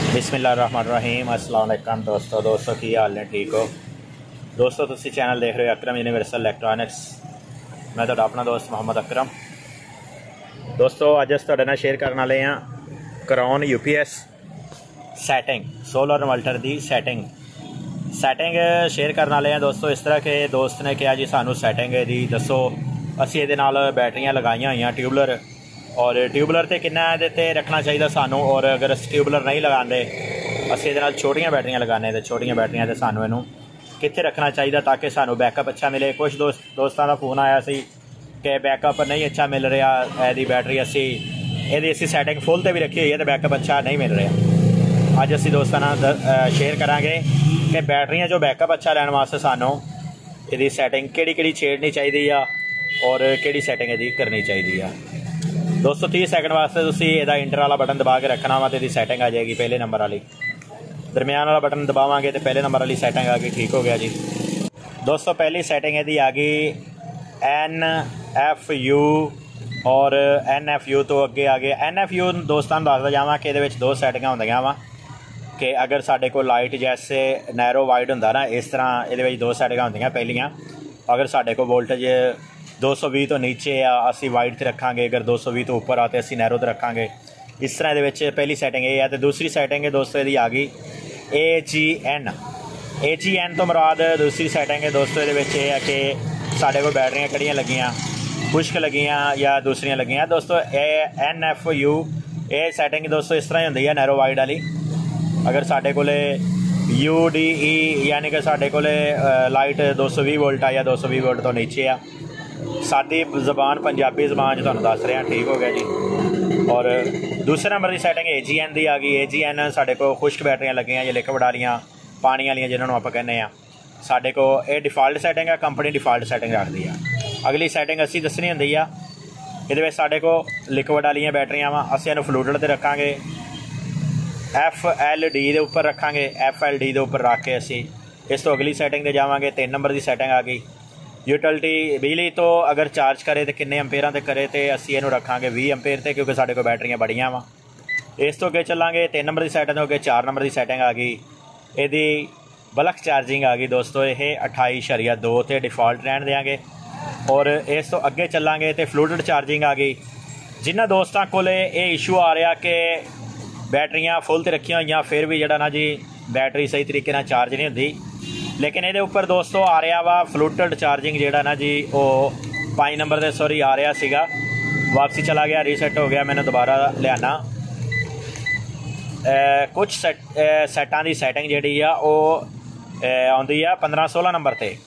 बिस्मिल्लाहिर्रहमानिर्रहीम। अस्सलाम वालेकुम दोस्तों की हाल ने ठीक हो दोस्तों। तुसी चैनल देख रहे हो अकरम यूनिवर्सल इलैक्ट्रॉनिक्स। मैं तुहाडा अपना दोस्त मोहम्मद अकरम। दोस्तों अज अस तुहाडे नाल शेयर करने वाले हैं क्रॉन UPS सैटिंग सोलर इन्वर्टर की सैटिंग शेयर करने वाले हैं दोस्तों। इस तरह के दोस्त ने कहा जी सानू सैटिंग दी दसो। असी ये बैटरियां लगाइया हुई ट्यूबलर और ट्यूबलर तो किन्ना ये रखना चाहिए सानू, और अगर अस ट्यूबलर नहीं लगाते असी ये छोटियां बैटरियां लगाने तो छोटियां बैटरियां तो सानू इनू कित्थे रखना चाहिए ताकि सानू बैकअप अच्छा मिले। कुछ दोस्तों का फोन आया सी कि बैकअप नहीं अच्छा मिल रहा, यदी बैटरी असी सैटिंग फुल तो भी रखी हुई है तो बैकअप अच्छा नहीं मिल रहा। अज असी दोस्तों शेयर करांगे कि बैटरियां जो बैकअप अच्छा लैन वास्ते सानू यदी सैटिंग किहड़ी छेड़नी चाहिए और किहड़ी सैटिंग यदी करनी चाहिए। दोस्तों 30 सैकंड वास्ते तुसी इहदा इंटर वाला बटन दबा के रखना वा तो इसकी सैटिंग आ जाएगी पहले नंबर वाली। दरम्यान वाला बटन दबावांगे तो पहले नंबर वाली सैटिंग आ गई। ठीक हो गया जी दोस्तों। पहली सैटिंग यदि आ गई NFU और NFU तो अगे आ गए NFU। दोस्तों दसदा जावां कि इहदे विच दो सैटिंगां होंदियां वा कि अगर साडे कोल लाइट जैसे नैरो वाइड हुंदा ना इस तरह इहदे विच दो सैटिंगां होंदियां। पहलियां अगर साडे कोल वोल्टेज 220 तो नीचे आ असी वाइड तो रखांगे, अगर 220 तो ऊपर आ तो असी नैरो तो रखांगे। इस तरह ये पहली सैटिंग ये है। तो दूसरी सैटिंग है दोस्तों यदि आ गई AGN तो मुराद दूसरी सैटिंग है दोस्तों ये है कि साढ़े को बैटरियां कड़ियाँ लगियाँ खुश्क लगियाँ या दूसरियाँ लगियाँ दोस्तों। NFU ये सैटिंग दोस्तों इस तरह ही होंदी है नैरो वाइड वाली। अगर साढ़े को UDE यानी कि साढ़े को लाइट 220 वोल्ट आ या 220 वोल्ट तो नीचे आ। सादी जबान पंजाबी जबान तुहानूं दस रहा। ठीक हो गया जी। और दूसरे नंबर की सैटिंग AGN की आ गई। AGN साढ़े को खुश्क बैटरियां लगियां या लिक्विड वालियां पानी वालियां जिन्होंने आप कहने साढ़े को ये डिफाल्ट सैटिंग है, कंपनी डिफाल्ट सैटिंग रखती है। अगली सैटिंग असी दसनी होंदी आ ये साढ़े को लिक्विड वालियां बैटरियां वा असीं इहनूं फ्लूइड ते रखांगे FLD के उपर रखांगे। FLD के उपर रख के असी इस तो अगली सैटिंग ते जावांगे। 3 नंबर की सैटिंग आ गई यूटिलिटी बिजली तो अगर चार्ज करे तो किन्ने अंपेयरां ते करे तो असी इहनूं रखांगे 20 अंपेयर ते क्योंकि साढ़े को बैटरियां बड़ियां वा। इस तो अगे चलांगे 3 नंबर की सैटिंग तो अगे 4 नंबर की सैटिंग आ गई। यदि बल्क चार्जिंग आ गई दोस्तों ये 28.2 ते डिफॉल्ट रहन देंगे। और इस तो अगे चलांगे तो फ्लूइड चार्जिंग आ गई। जिन्होंने दोस्तों को ये इशू आ रहा कि बैटरियां फुल तो रखिया हुई फिर भी जड़ा ना जी बैटरी सही तरीके नाल चार्ज नहीं होंदी, लेकिन ये उपर दोस्तों आ रहा वा फ्लूइड चार्जिंग जोड़ा ना जी वो 5 नंबर से सॉरी आ रहा सीगा वापसी चला गया रीसैट हो गया। मैंने दोबारा लियाना कुछ सैटां की सैटिंग जी आती है 15-16 नंबर से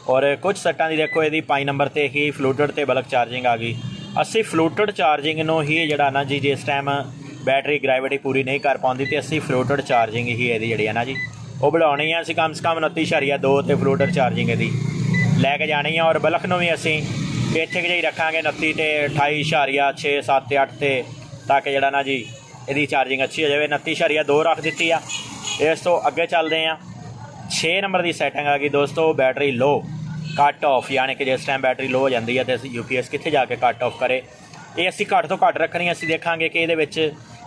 और कुछ सैटां की देखो ये 5 नंबर से ही फ्लूइड ते बल्क चार्जिंग आ गई। असी फ्लूइड चार्जिंग नूं ही जड़ा ना जी जिस टाइम बैटरी ग्रेविटी पूरी नहीं कर पाती तो असी फ्लूइड चार्जिंग ही ये जी है ना जी वो बढ़ानी है। असी कम से कम 29.2 तो फ्लूइड चार्जिंग यदी लैके जानी है। और बल्क भी असी इत्थे जी रखांगे 29 तो 28.6, 7, 8 ते ताकि जड़ा ना जी यदी चार्जिंग अच्छी हो जाए। 29.2 रख दी है। इस तो अगे चलते हैं 6 नंबर की सैटिंग आ गई दोस्तों बैटरी लो कट ऑफ, यानी कि जिस टाइम बैटरी लो हो जाती है तो UPS कित्थे जाके कट ऑफ करे। ये असी घट तो घट रखनी। असी देखांगे कि ये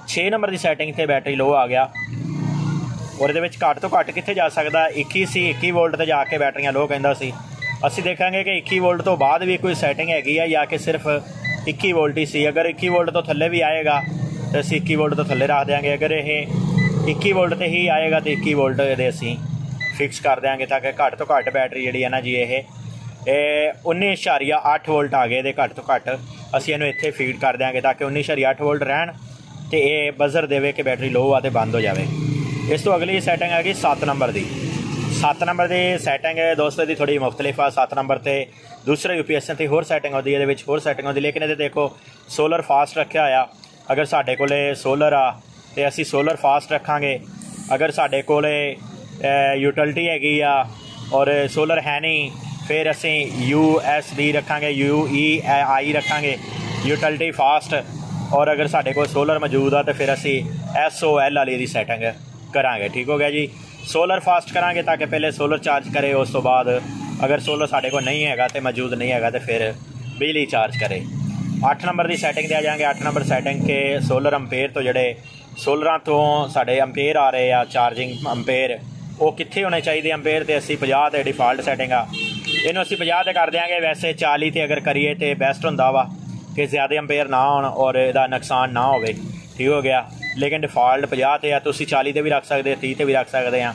6 नंबर की सैटिंग से बैटरी लो आ गया और ये घट तो घट कित्थे जा सकता 21 वोल्ट तो जाके बैटरियां लो कहंदा सी। असी देखांगे कि 21 वोल्ट तो बाद भी कोई सैटिंग हैगी है या कि सिर्फ 21 वोल्ट ही सी। अगर 21 वोल्ट तो थल्ले भी आएगा तो असी 21 वोल्ट तो थल्ले रख देंगे। अगर ये 21 वोल्ट तो ही आएगा तो 21 वोल्ट ये असी फिक्स कर देंगे ताकि घट तो घट बैटरी जी है ना जी ये 19.8 वोल्ट आ गए घट तो घट असी इन्हूं इत्थे फीड कर देंगे ताकि 19.8 वोल्ट रहन तो ये बजर देवे कि बैटरी लो आ तो बंद हो जाए। इस तो अगली सैटिंग आ गई 7 नंबर की। 7 नंबर की सैटिंग दोस्तों की थोड़ी मुख्तलिफ आ। 7 नंबर से दूसरे UPS से होर सैटिंग होती है, ये होर सैटिंग होती, लेकिन ये देखो सोलर फास्ट रखा होया। अगर साढ़े को सोलर आ तो असी सोलर फास्ट रखांगे। अगर साढ़े को यूटिलिटी हैगी आ और सोलर है नहीं फिर असी USD रखांगे UEI रखांगे यूटिलिटी फास्ट। और अगर साढ़े को सोलर मौजूद आ तो फिर असी SOL वाली सैटिंग करांगे। ठीक हो गया जी। सोलर फास्ट करांगे ताकि पहले सोलर चार्ज करे, उस तो बाद अगर सोलर साढ़े को नहीं है तो मौजूद नहीं है तो फिर बिजली चार्ज करे। 8 नंबर की सैटिंग दे आ जाएंगे। 8 नंबर सैटिंग के सोलर अंपेयर तो जड़े सोलर तो साढ़े अंपेयर आ रहे हैं चार्जिंग अंपेयर, वो कितने होने चाहिए अंपेयर, तो असी 50 तो डिफाल्ट सैटिंग आ, इनू असी 50 तो कर देंगे। वैसे 40 तो अगर करिए तो बेस्ट होंदा वा कि ज़्यादा अंपेयर ना हो और इसका नुकसान ना हो, ठीक हो गया। लेकिन डिफाल्ट 50 तो है, तो 40 तो भी रख सकते, 30 तो भी रख सकते हैं।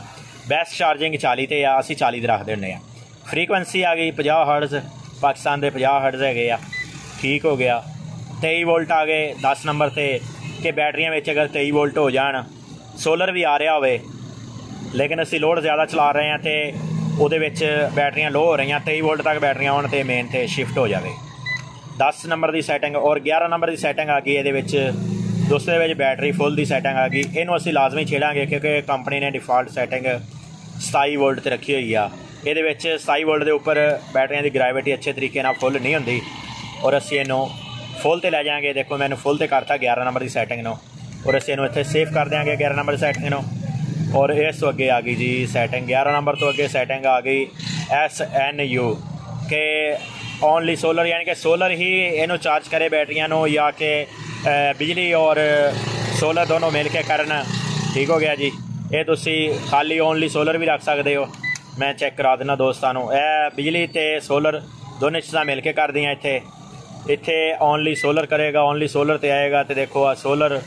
बेस्ट चार्जिंग 40 तो है, असी 40 रख देने। फ्रीकुएंसी आ गई 50 हर्ट्ज़, पाकिस्तान के 50 हर्ट्ज़ है, ठीक हो गया। 23 वोल्ट आ गए 10 नंबर से, कि बैटरियां में अगर 23 वोल्ट हो जान, सोलर भी आ रहा हो लेकिन असी लोड ज़्यादा चला रहे हैं तो वो बैटरियां लो हो रही, 23 वोल्ट तक बैटरियां आने तो मेन तो शिफ्ट हो जाए। 10 नंबर की सैटिंग और 11 नंबर की सैटिंग आ गई ये दोस्तों, ये बैटरी फुल की सैटिंग आ गई। इनू असी लाजमी छेड़ांगे क्योंकि कंपनी ने डिफाल्ट सैटिंग 27 वोल्ट से रखी हुई आ। ये 27 वोल्ट के उपर बैटरिया की ग्रेविटी अच्छे तरीके फुल नहीं होंगी, और असी इनू फुल तो लै जाएंगे। देखो मैंने फुल तो करता 11 नंबर की सैटिंग नो, और असी इनू इतने सेफ कर देंगे 11 नंबर की सैटिंग नो। और इस तो अगे आ गई जी सैटिंग 11 नंबर तो अगे सैटिंग आ गई SNU के ओनली सोलर, यानी कि सोलर ही इनू चार्ज करे बैटरियां नो, या कि बिजली और सोलर दोनों मिल के करन, ठीक हो गया जी। ये तुसी खाली ओनली सोलर भी रख सकते हो, मैं चेक करा देना दोस्तों। यह बिजली तो सोलर दोनों चीज़ां मिल के कर दियाँ। इत्थे ओनली सोलर करेगा, ओनली सोलर तो आएगा, तो देखो आ सोलर,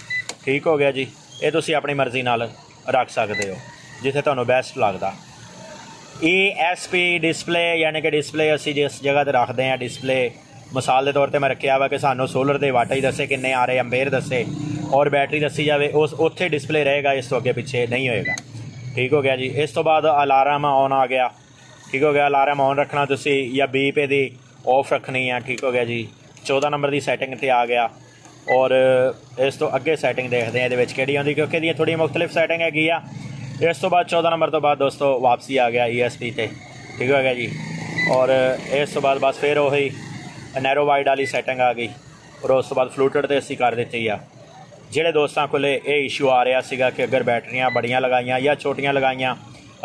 ठीक हो गया जी। ये तुसी अपनी मर्जी नाल रख सकते हो जिथे तुहानू बेस्ट लगता। ESP डिस्पले, यानी कि डिस्पले असी जिस जगह पर रखते हैं डिस्पले, मिसाल के तौर पर मैं रखा वा कि सानू सोलर के वाट ही दसे किन्ने आ रहे, अंपेयर दसे और बैटरी दसी जाए, उस उत्थे डिस्पले रहेगा, इस तो अगे पिछे नहीं होएगा, ठीक हो गया जी। इस तो बाद अलार्म ऑन आ गया, ठीक हो गया। अलार्म ऑन रखना तुसी या बीप दी ऑफ रखनी है, ठीक हो गया जी। 14 नंबर की सैटिंग ते आ गया। और इस तो अगे सैटिंग देखते हैं ये कि आँगी, क्योंकि ये थोड़ी मुख्तलिफ सैटिंग हैगी आ। इस तो बाद 14 नंबर तो बाद दोस्तों वापसी आ गया ESP ते, ठीक हो गया जी। और इस तो बाद बस फिर वही नैरो वाइड वाली सैटिंग आ गई, और उस तो बाद फ्लूटेड तो असी कर दी आ। ਜਿਹੜੇ ਦੋਸਤਾਂ ਕੋਲੇ ਇਹ ਇਸ਼ੂ ਆ ਰਿਹਾ ਸੀਗਾ ਕਿ ਅਗਰ ਬੈਟਰੀਆਂ ਬੜੀਆਂ ਲਗਾਈਆਂ ਜਾਂ ਛੋਟੀਆਂ ਲਗਾਈਆਂ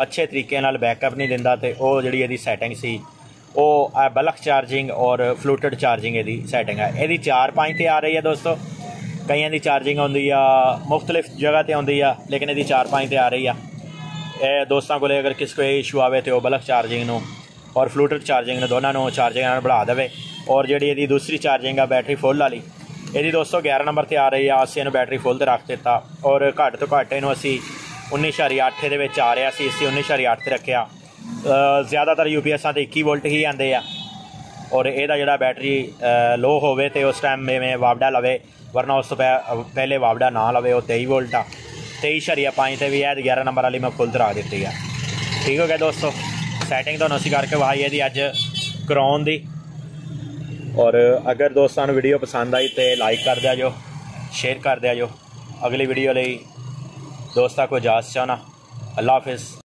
ਅੱਛੇ ਤਰੀਕੇ ਨਾਲ ਬੈਕਅਪ ਨਹੀਂ ਦਿੰਦਾ, ਤੇ ਉਹ ਜਿਹੜੀ ਇਹਦੀ ਸੈਟਿੰਗ ਸੀ ਉਹ ਬਲਕ ਚਾਰजिंग और फ्लूटेड चार्जिंग ਇਹਦੀ ਸੈਟਿੰਗ ਹੈ। ਇਹਦੀ 4-5 ਤੇ ਆ ਰਹੀ ਹੈ ਦੋਸਤੋ, ਕਈਆਂ ਦੀ ਚਾਰजिंग ਆਉਂਦੀ ਆ ਮੁxtਲਿਫ ਜਗ੍ਹਾ ਤੇ ਆਉਂਦੀ ਆ, ਲੇਕਿਨ ਇਹਦੀ 4-5 ਤੇ ਆ ਰਹੀ ਆ। ਇਹ ਦੋਸਤਾਂ ਕੋਲੇ ਅਗਰ ਕਿਸੇ ਕੋਈ ਇਸ਼ੂ ਆਵੇ ਤੇ ਉਹ ਬਲਕ ਚਾਰजिंग ਨੂੰ और फ्लूटेड चार्जिंग ਨੂੰ ਦੋਨਾਂ ਨੂੰ ਚਾਰजिंग ਨਾਲ बढ़ा देवे। और ਜਿਹੜੀ ਇਹਦੀ ਦੂਸਰੀ ਚਾਰजिंग ਆ बैटरी फुल वाली, ਇਹਦੀ दोस्तों 11 नंबर ਤੇ आ रही है। ਅਸੀਂ ਇਹਨੂੰ बैटरी फुल ਤੇ ਰੱਖ ਦਿੱਤਾ, और घट तो घट ਇਹਨੂੰ ਅਸੀਂ 19.8 ਦੇ ਵਿੱਚ ਆ ਰਿਹਾ ਸੀ, ਅਸੀਂ 19.8 ਤੇ ਰੱਖਿਆ। ज़्यादातर UPS ਤੇ 21 वोल्ट ही आते हैं, और ਇਹਦਾ ਜਿਹੜਾ बैटरी लो होवे तो उस टाइम में वापडा लवे, वरना उस तो पहले वापडा ना लवे। वो 23 वोल्ट आ, 23.5 ਤੇ भी है। 11 नंबर वाली मैं फुल ਤੇ रख दी है, ठीक हो गया दोस्तों। सैटिंग तो असी करके वहाई है अज कराउन दी। और अगर दोस्तों वीडियो पसंद आई तो लाइक कर दिया जो, शेयर कर दिया जो। अगली वीडियो लिए दोस्तों को इजाज़त चाहना। अल्लाह हाफिज़।